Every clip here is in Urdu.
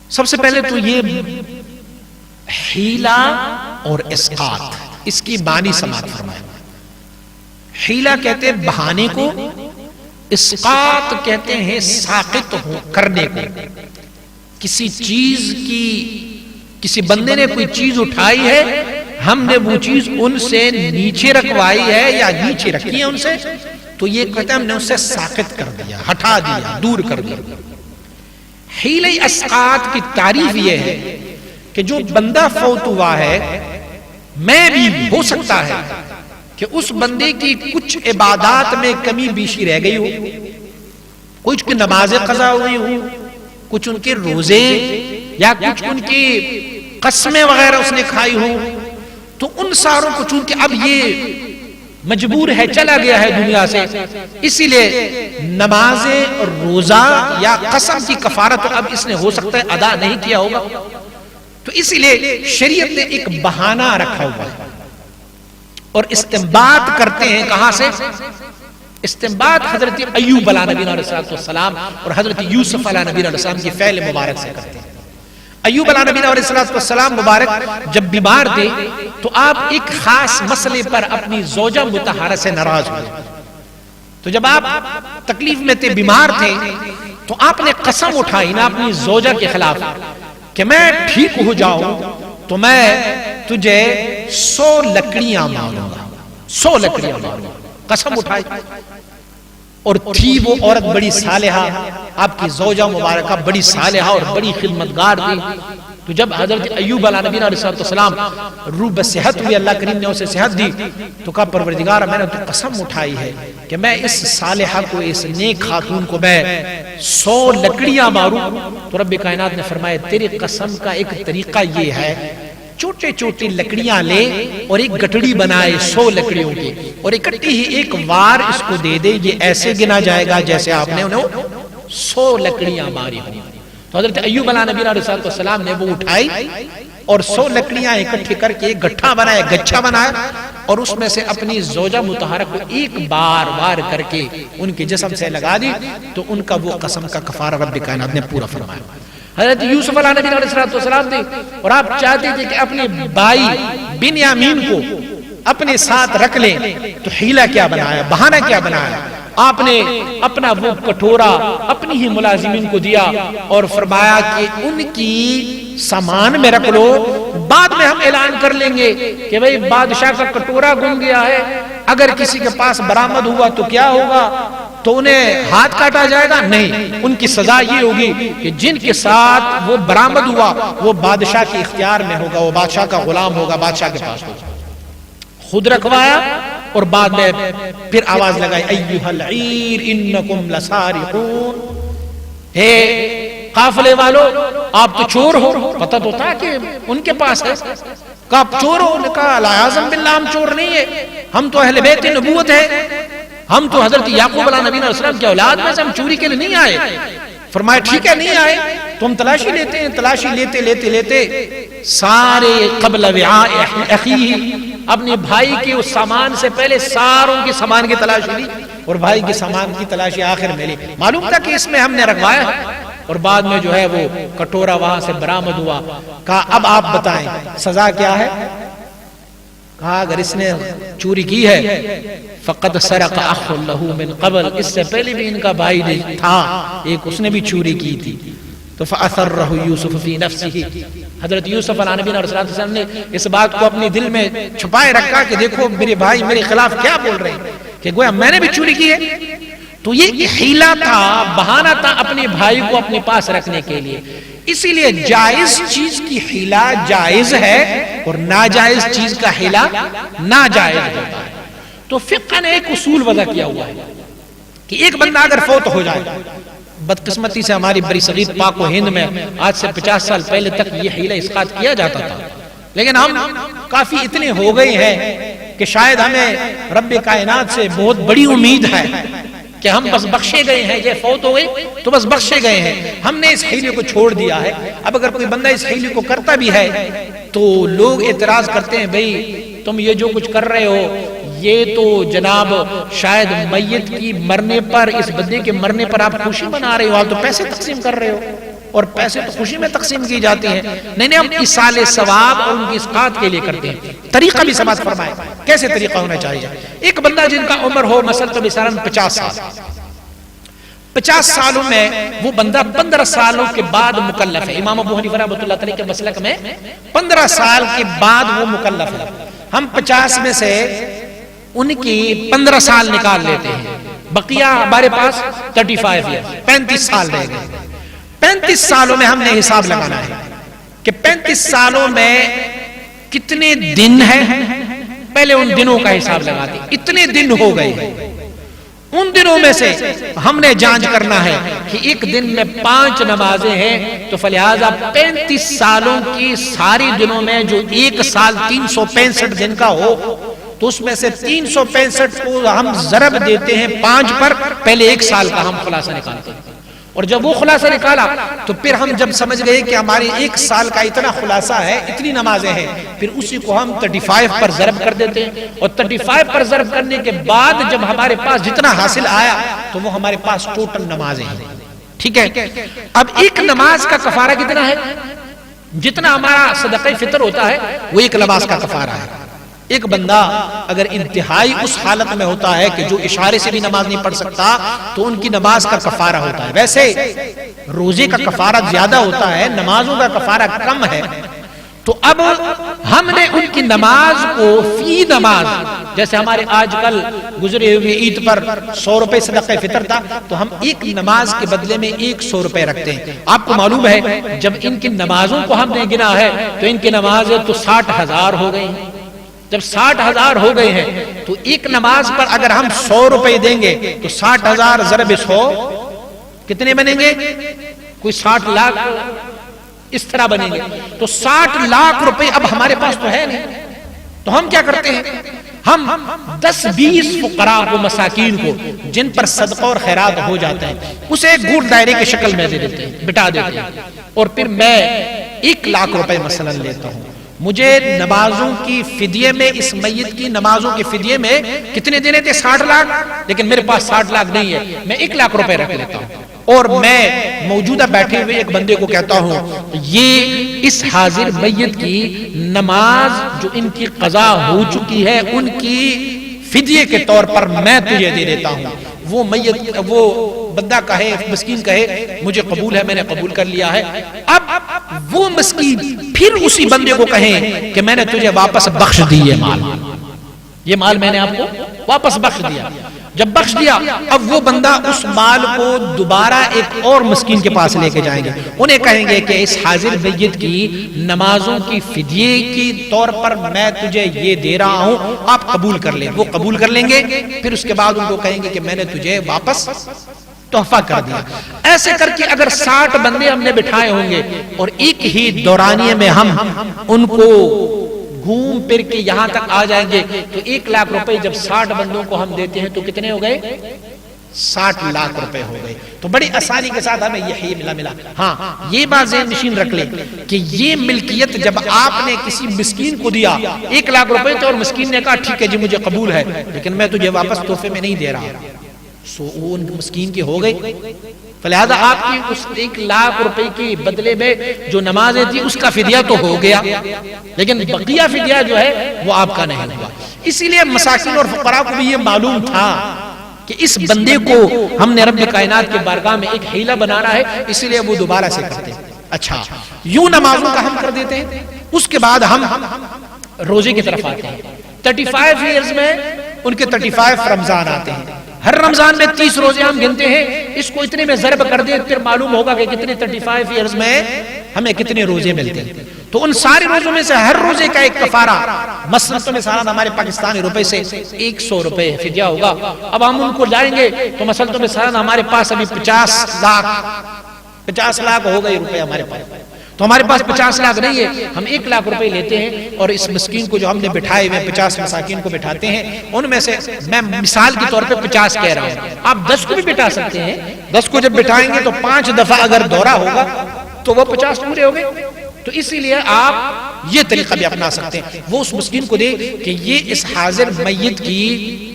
سب سے پہلے تو یہ حیلہ اور اسقاط، اس کی بانی سماعت فرمائے۔ حیلہ کہتے ہیں بہانے کو، اسقاط کہتے ہیں ساقط ہو کرنے کو۔ کسی چیز کی، کسی بندے نے کوئی چیز اٹھائی ہے، ہم نے وہ چیز ان سے نیچے رکھوائی ہے یا نیچے رکھی ہے ان سے، تو یہ کہتے ہیں ہم نے اسے ساقط کر دیا، ہٹا دیا، دور کر دیا۔ حیلہ اسقاط کی تعریف یہ ہے کہ جو بندہ فوت ہوا ہے، میں بھی ہو سکتا ہے کہ اس بندے کی کچھ عبادات میں کمی بیشی رہ گئی ہو، کچھ کی نمازیں قضا ہوئی ہو، کچھ ان کے روزے یا کچھ ان کی قسمیں وغیرہ اس نے کھائی ہو، تو ان ساروں کو چونکہ اب یہ مجبور ہے، چلا گیا ہے دنیا سے، اسی لیے نمازیں اور روزہ یا قسم کی کفارت اب اس نے ہو سکتا ہے ادا نہیں کیا ہوگا، تو اسی لیے شریعت نے ایک بہانہ رکھا ہوا ہے اور استنباط کرتے ہیں کہاں سے؟ استنباط حضرت ایوب علیہ نبی علیہ السلام اور حضرت یوسف علیہ نبی علیہ السلام کی فعل مبارک سے کرتے ہیں۔ ایوب علیہ نبی علیہ السلام مبارک جب بیمار تھے تو آپ ایک خاص مسئلے پر اپنی زوجہ مطہرہ سے ناراض ہوئے، تو جب آپ تکلیف میں تھے، بیمار تھے، تو آپ نے قسم اٹھائی نا اپنی زوجہ کے خلاف کہ میں ٹھیک ہو جاؤں تو میں تجھے 100 لکڑیاں ماروں گا، 100 لکڑیاں ماروں گا، قسم اٹھائی۔ اور تھی وہ عورت بڑی صالحہ، آپ کی زوجہ مبارکہ بڑی صالحہ اور بڑی خدمتگار تھی، تو جب حضرت ایوب علیہ نبی علیہ السلام روح بصحت ہوئی، اللہ کریم نے اسے صحت دی، تو کہا پروردگار میں نے تو قسم اٹھائی ہے کہ میں اس صالحہ کو، اس نیک خاتون کو میں 100 لکڑیاں ماروں، تو رب کائنات نے فرمایا تیری قسم کا ایک طریقہ یہ ہے، چھوٹے چھوٹی لکڑیاں لے اور ایک گٹڑی بنائے 100 لکڑیوں کی، اور اکٹھی ہی ایک وار اس کو دے دے، یہ ایسے گنا جائے گا جیسے آپ نے انہیں 100 لکڑیاں ماری ہوں۔ تو حضرت ایوب علیہ نبی علیہ السلام نے وہ اٹھائی اور 100 لکڑیاں اکٹھی کر کے ایک گٹھا بنایا، گچھا بنایا، اور اس میں سے اپنی زوجہ مطہرہ کو ایک بار بار کر کے ان کے جسم سے لگا دی، تو ان کا وہ قسم کا کفارہ رب کائنات نے پورا فرمایا۔ حضرت یوسف علیہ نبی علیہ السلام تھے اور آپ چاہتے تھے کہ اپنے بھائی بنیامین کو اپنے ساتھ رکھ لیں، تو حیلہ کیا بنایا، بہانہ کیا بنایا؟ آپ نے اپنا وہ کٹورا اپنی ہی ملازمین کو دیا اور فرمایا کہ ان کی سامان میں رکھ لو، بعد میں ہم اعلان کر لیں گے کہ بھئی بادشاہ کا کٹورا گم گیا ہے، اگر کسی کے پاس برآمد ہوا تو کیا ہوگا؟ تو انہیں ہاتھ کاٹا جائے گا؟ نہیں، ان کی سزا یہ ہوگی کہ جن کے ساتھ وہ برآمد ہوا وہ بادشاہ کے اختیار میں ہوگا، وہ بادشاہ کا غلام ہوگا، بادشاہ کے پاس ہوگا۔ خود رکھوایا اور بعد میں پھر آواز لگائی ایھا العیر انکم لسارقون، اے قافلے والو آپ تو چور ہو، پتہ تو تھا کہ ان کے پاس ہے، کہا آپ چور ہو؟ نے کہا اعوذ باللہ ہم چور نہیں ہے، ہم تو اہل بیت نبوت ہے، ہم تو حضرت یعقوب علیہ نبی علیہ السلام کی اولاد میں سے، ہم چوری کے لیے نہیں آئے۔ فرمایا ٹھیک ہے نہیں آئے تو ہم تلاشی لیتے ہیں۔ تلاشی لیتے لیتے لیتے سارے قبل وعاء اخیہ، اپنے بھائی کے اس سامان سے پہلے ساروں کے سامان کی تلاشی لی، اور بھائی کے سامان کی تلاشی آخر میں لی، معلوم تھا کہ اس میں ہم نے رکھوایا، اور بعد میں جو ہے وہ کٹورا وہاں سے برآمد ہوا۔ کہا اب آپ بتائیں سزا کیا ہے؟ کہا اگر اس نے چوری کی ہے فقد سرق اخ لہ من قبل، اس سے پہلے بھی ان کا بھائی تھا ایک، اس نے بھی چوری کی تھی، تو فاثرہ یوسف فی نفسہ، حضرت یوسف علیہ نبی علیہ السلام نے اس بات کو اپنے دل میں چھپائے رکھا کہ دیکھو میرے بھائی میرے خلاف کیا بول رہے ہیں، کہ گویا میں نے بھی چوری کی ہے۔ تو یہ حیلہ تھا، بہانہ تھا اپنے بھائی کو اپنے پاس رکھنے کے لیے۔ اسی لیے جائز چیز کی حیلہ جائز ہے اور ناجائز چیز کا حیلہ ناجائز ہوتا ہے۔ تو فقہ نے ایک اصول وضع کیا ہوا ہے کہ ایک بندہ اگر فوت ہو جائے، بدقسمتی سے ہماری بری صغیر پاک و ہند میں آج سے 50 سال پہلے تک یہ حیلہ اسقاط کیا جاتا تھا، لیکن ہم کافی اتنے ہو گئے ہیں کہ شاید ہمیں رب کائنات سے بہت بڑی امید ہے کہ ہم بس بخشے گئے ہیں، یہ فوت ہو گئے تو بس بخشے گئے ہیں، ہم نے اس حیلے کو چھوڑ دیا ہے۔ اب اگر کوئی بندہ اس حیلے کو کرتا بھی ہے تو لوگ اعتراض کرتے ہیں بھئی تم یہ جو کچھ کر رہے ہو یہ تو جناب شاید میت کی مرنے پر، اس بندے کے مرنے پر آپ خوشی منا رہے ہو، آپ تو پیسے تقسیم کر رہے ہو، اور پیسے تو خوشی میں تقسیم کی جاتی ہیں۔ نہیں ہم ایصال ثواب اور ان کی اسقاط کے لیے کرتے ہیں۔ طریقہ بھی سمجھ فرمائے کیسے طریقہ ہونا چاہیے۔ ایک بندہ جن کا عمر ہو مثلاً 50 سال، 50 سالوں میں وہ بندہ 15 سالوں کے بعد مکلف ہے۔ امام ابو حنیفہ رحمۃ اللہ تعالی کے مسلک میں 15 سال کے بعد وہ مکلف ہے۔ ہم 50 میں سے ان کی 15 سال نکال لیتے ہیں، بقیہ ہمارے پاس 35 ایئر 35 سال رہ گئے۔ 35 سالوں میں ہم نے حساب لگانا ہے کہ 35 سالوں میں کتنے دن ہیں، پہلے ان دنوں کا حساب لگاتے ہیں۔ اتنے دن ہو گئے ہیں، ان دنوں میں سے ہم نے جانچ کرنا ہے کہ ایک دن میں 5 نمازیں ہیں، تو فلہذا 35 سالوں کی ساری دنوں میں جو ایک سال 365 دن کا ہو، تو اس میں سے 365 کو ہم ضرب دیتے ہیں 5 پر، پہلے ایک سال کا ہم خلاصہ نکالتے ہیں۔ اور جب وہ خلاصہ نکالا تو پھر ہم جب سمجھ گئے کہ ہماری ایک سال کا اتنا خلاصہ ہے، اتنی نمازیں ہیں، پھر اسی کو ہم 35 پر ضرب کر دیتے ہیں، اور 35 پر ضرب کرنے کے بعد جب ہمارے پاس جتنا حاصل آیا تو وہ ہمارے پاس ٹوٹل نمازیں ہیں۔ ٹھیک ہے، اب ایک نماز کا کفارہ کتنا ہے؟ جتنا ہمارا صدقہ فطر ہوتا ہے وہ ایک نماز کا کفارہ ہے۔ ایک بندہ اگر انتہائی اس حالت میں ہوتا ہے کہ جو اشارے سے بھی نماز نہیں پڑھ سکتا، تو ان کی نماز کا کفارہ ہوتا ہے۔ ویسے روزے کا کفارہ زیادہ ہوتا ہے، نمازوں کا کفارہ کم ہے۔ تو اب ہم نے ان کی نماز کو فی نماز، جیسے ہمارے آج کل گزرے ہوئے عید پر 100 روپے صدقہ فطر تھا، تو ہم ایک نماز کے بدلے میں 100 روپے رکھتے ہیں۔ آپ کو معلوم ہے جب ان کی نمازوں کو ہم نے گنا ہے تو ان کی نمازیں تو 60,000 ہو گئی ہیں۔ جب 60,000 ہو گئے ہیں تو ایک نماز پر اگر ہم 100 روپے دیں گے تو 60,000 ضرب 100 کتنے بنیں گے؟ کوئی 60 لاکھ اس طرح بنیں گے۔ تو 60 لاکھ روپے اب ہمارے پاس تو ہے نہیں، تو ہم کیا کرتے ہیں؟ ہم 10-20 فقراء کو، مساکین کو، جن پر صدقہ اور خیرات ہو جاتا ہے، اسے ایک گوٹ دائرے کی شکل میں دے دیتے ہیں، بٹا دیتے ہیں، اور پھر میں 1 لاکھ روپے مثلا لیتا ہوں۔ مجھے نمازوں کی فدیے میں، اس میت کی نمازوں کی فدیے میں کتنے دینے تھے؟ 60 لاکھ، لیکن میرے پاس 60 لاکھ نہیں ہے، میں 1 لاکھ روپے رکھ لیتا ہوں، اور میں موجودہ بیٹھے ہوئے ایک بندے کو کہتا ہوں یہ اس حاضر میت کی نماز جو ان کی قضا ہو چکی ہے، ان کی فدیے کے طور پر میں تجھے دے دیتا ہوں۔ وہ میت، وہ بندہ کہے، مسکین کہے مجھے قبول ہے، میں نے قبول کر لیا ہے۔ اب وہ مسکین پھر اسی بندے کو کہیں کہ میں نے تجھے واپس بخش دی یہ مال میں نے آپ کو واپس بخش دیا۔ جب بخش دیا، اب وہ بندہ اس مال کو دوبارہ ایک اور مسکین کے پاس لے کے جائیں گے، انہیں کہیں گے کہ اس حاضر میت کی نمازوں کی فدیے کے طور پر میں تجھے یہ دے رہا ہوں، آپ قبول کر لیں۔ وہ قبول کر لیں گے، پھر اس کے بعد ان کو کہیں گے کہ میں نے تجھے واپس تحفہ کر دیا۔ ایسے کر کے اگر 60 بندے ہم نے بٹھائے ہوں گے اور ایک ہی دورانیے میں ہم ان کو گھوم پھر کے یہاں تک آ جائیں گے، تو 1 لاکھ روپے جب 60 بندوں کو ہم دیتے ہیں تو کتنے ہو گئے؟ 60 لاکھ روپے ہو گئے۔ تو بڑی آسانی کے ساتھ ہمیں یہی ملا۔ ہاں، یہ بات ذہن نشین رکھ لیں کہ یہ ملکیت جب آپ نے کسی مسکین کو دیا 1 لاکھ روپے تو، اور مسکین نے کہا ٹھیک ہے جی مجھے قبول ہے، لیکن میں تجھے واپس تحفے میں نہیں دے رہا، سو ان مسکین کی ہو گئی۔ فلہذا آپ کی اس 1 لاکھ روپے کی بدلے میں جو نمازیں تھی اس کا فدیہ تو ہو گیا، لیکن بقیہ فدیہ جو ہے وہ آپ کا نہیں ہوا۔ اسی لیے مساکین اور فقراء کو بھی یہ معلوم تھا کہ اس بندے کو ہم نے رب کائنات کے بارگاہ میں ایک حیلہ بنانا ہے، اسی لیے وہ دوبارہ سے کرتے ہیں۔ اچھا، یوں نمازوں کا ہم کر دیتے ہیں۔ اس کے بعد ہم روزے کی طرف آتے ہیں۔ 35 ایئرز میں ان کے 35 رمضان آتے ہیں۔ ہر رمضان میں 30 روزے ہم گنتے ہیں، اس کو اتنے میں ضرب کر دیں پھر معلوم ہوگا کہ کتنے 35 ایئرز میں ہمیں کتنے روزے ملتے ہیں۔ تو ان سارے روزوں میں سے ہر روزے کا ایک کفارہ، مثلا تو مثلا ہمارے پاکستانی روپے سے 100 روپے فدیہ ہوگا۔ اب ہم ان کو لائیں گے تو مثلا تو مثلا ہمارے پاس ابھی 50 لاکھ ہو گئے روپے ہمارے پاس، تو ہمارے پاس 50 لاکھ نہیں ہے، ہم 1 لاکھ روپے لیتے ہیں اور اس مسکین کو جو ہم نے بٹھائے ہوئے 50 مساکین کو بٹھاتے ہیں، ان میں سے میں مثال کے طور پہ 50 کہہ رہا ہوں، آپ 10 کو بھی بٹھا سکتے ہیں۔ 10 کو جب بٹھائیں گے تو 5 دفعہ اگر دورہ ہوگا تو وہ 50 پورے ہو گئے۔ تو اسی لیے آپ یہ طریقہ بھی اپنا سکتے ہیں، وہ اس مسکین کو دے کہ یہ اس حاضر میت کی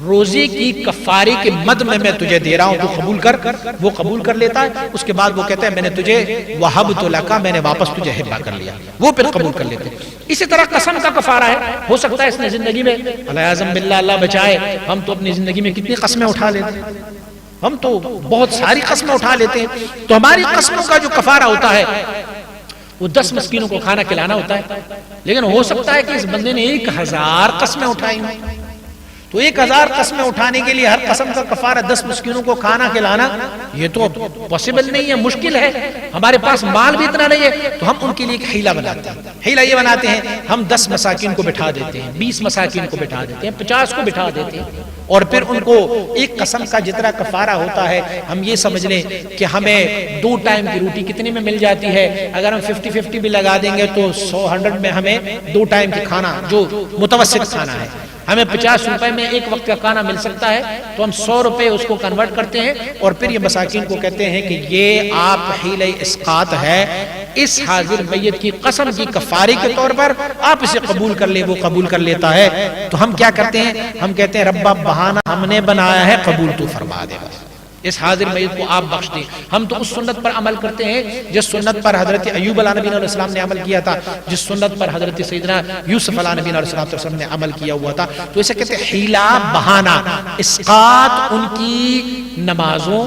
روزے کی کفارے کے مد میں تجھے دے رہا ہوں، تو قبول کر۔ وہ قبول کر لیتا ہے، اس کے بعد وہ کہتا ہے میں نے تجھے وہبت لک، میں نے واپس تجھے ہبہ کر لیا، وہ پھر قبول کر لیتے ہیں۔ اسی طرح قسم کا کفارہ ہے، ہو سکتا ہے اس نے زندگی میں العیاذ باللہ، اللہ بچائے، ہم تو اپنی زندگی میں کتنی قسمیں اٹھا لیتے ہیں، ہم تو بہت ساری قسمیں اٹھا لیتے ہیں، تو ہماری قسموں کا جو کفارہ ہوتا ہے وہ 10 مسکینوں کو کھانا کھلانا ہوتا ہے، لیکن ہو سکتا ہے کہ اس بندے نے 1000 قسمیں اٹھائی ہیں، تو 1000 قسمیں اٹھانے کے لیے ہر قسم کا کفارہ 10 مسکینوں کو کھانا کھلانا، یہ تو پاسبل نہیں ہے، مشکل ہے، ہمارے پاس مال بھی اتنا نہیں ہے، تو ہم ان کے لیے ایک حیلہ بناتے ہیں۔ حیلہ یہ بناتے ہیں، ہم 10 مساکین کو بٹھا دیتے ہیں، 20 مساکین کو بٹھا دیتے ہیں، 50 کو بٹھا دیتے ہیں، اور پھر ان کو ایک قسم کا جتنا کفارہ ہوتا ہے ہم یہ سمجھ لیں کہ ہمیں 2 ٹائم کی روٹی کتنے میں مل جاتی ہے، اگر ہم 50-50 بھی لگا دیں گے تو 100 میں ہمیں 2 ٹائم کی کھانا جو متوسط کھانا ہے، ہمیں 50 روپے میں ایک وقت کا کھانا مل سکتا ہے، تو ہم 100 روپے اس کو کنورٹ کرتے ہیں، اور پھر یہ مساکین کو کہتے ہیں کہ یہ آپ حیلہ اسقاط ہے، اس حاضر میت کی قسم کی کفارے کے طور پر آپ اسے قبول کر لیں، وہ قبول کر لیتا ہے، تو ہم کیا کرتے ہیں، ہم کہتے ہیں رب بہانہ ہم نے بنایا ہے، قبول تو فرما دے، اس حاضر میت کو آپ بخش دیں۔ ہم تو اس سنت پر عمل کرتے ہیں جس سنت پر حضرت ایوب علیہ نبی علیہ السلام نے عمل کیا تھا، جس سنت پر حضرت سیدنا یوسف علیہ نبی علیہ السلام نے عمل کیا ہوا تھا، تو اسے کہتے ہیں حیلہ بہانہ۔ اسقاط ان کی نمازوں،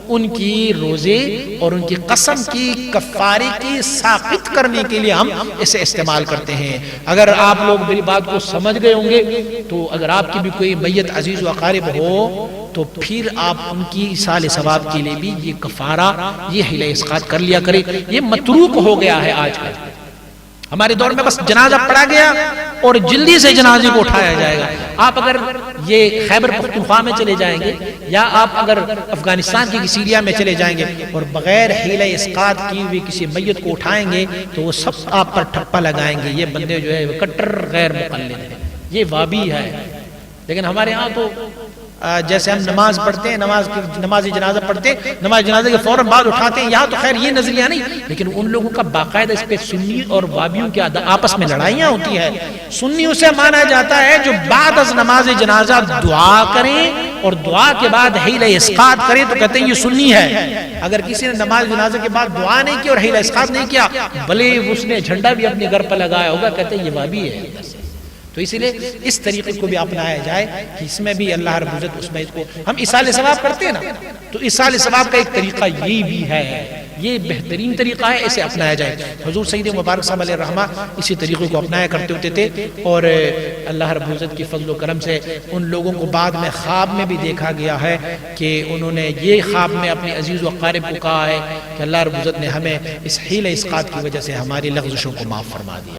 ان کی روزے اور ان کی قسم کی کفارے کی ساقط کرنے کے لیے ہم اسے استعمال کرتے ہیں۔ اگر آپ لوگ میری بات کو سمجھ گئے ہوں گے تو اگر آپ کی بھی کوئی میت عزیز و اقارب ہو تو پھر آپ ان کی ایصال ثواب کے لیے بھی یہ کفارہ، یہ حیلہ اسقاط کر لیا کرے۔ یہ متروک ہو گیا ہے آج کل ہمارے دور میں، بس جنازہ پڑھا گیا اور جلدی سے جنازے کو اٹھایا جائے گا۔ آپ اگر یہ خیبر پختونخوا میں چلے جائیں گے یا آپ اگر افغانستان کی کسی ایریا میں چلے جائیں گے اور بغیر حیلہ اسقاط کی ہوئی کسی میت کو اٹھائیں گے تو وہ سب آپ پر ٹھپا لگائیں گے، یہ بندے جو ہے وہ کٹر غیر مقلد ہیں، یہ وابی ہے۔ لیکن ہمارے ہاں تو جیسے ہم نماز پڑھتے ہیں، نماز جنازہ پڑھتے ہیں، نماز جنازہ کے فوراً بعد اٹھاتے ہیں، یہاں تو خیر یہ نظریہ نہیں، لیکن ان لوگوں کا باقاعدہ اس پہ سنی اور وابیوں کے آپس میں لڑائیاں ہوتی ہیں۔ سنیوں سے مانا جاتا ہے جو بعد از نماز جنازہ دعا کریں اور دعا کے بعد حیلہ اسقاط کریں تو کہتے ہیں یہ سنی ہے۔ اگر کسی نے نماز جنازہ کے بعد دعا نہیں کی اور حیلہ اسقاط نہیں کیا، بھلے اس نے جھنڈا بھی اپنے گھر پر لگایا ہوگا، کہتے ہیں یہ وابی ہے۔ تو اسی لیے اس طریقے کو بھی اپنایا جائے کہ اس میں بھی اللہ رب العزت اس میں اس کو ہم ایصال ثواب کرتے ہیں نا، تو ایصال ثواب کا ایک طریقہ یہ بھی ہے، یہ بہترین طریقہ ہے، اسے اپنایا جائے۔ حضور سید مبارک صاحب علیہ الرحمہ اسی طریقے کو اپنایا کرتے ہوتے تھے، اور اللہ رب العزت کی فضل و کرم سے ان لوگوں کو بعد میں خواب میں بھی دیکھا گیا ہے کہ انہوں نے یہ خواب میں اپنے عزیز و اقارب کو کہا ہے کہ اللہ رب العزت نے ہمیں اس حیلہ اسقاط کی وجہ سے ہماری لغزشوں کو معاف فرما دیا۔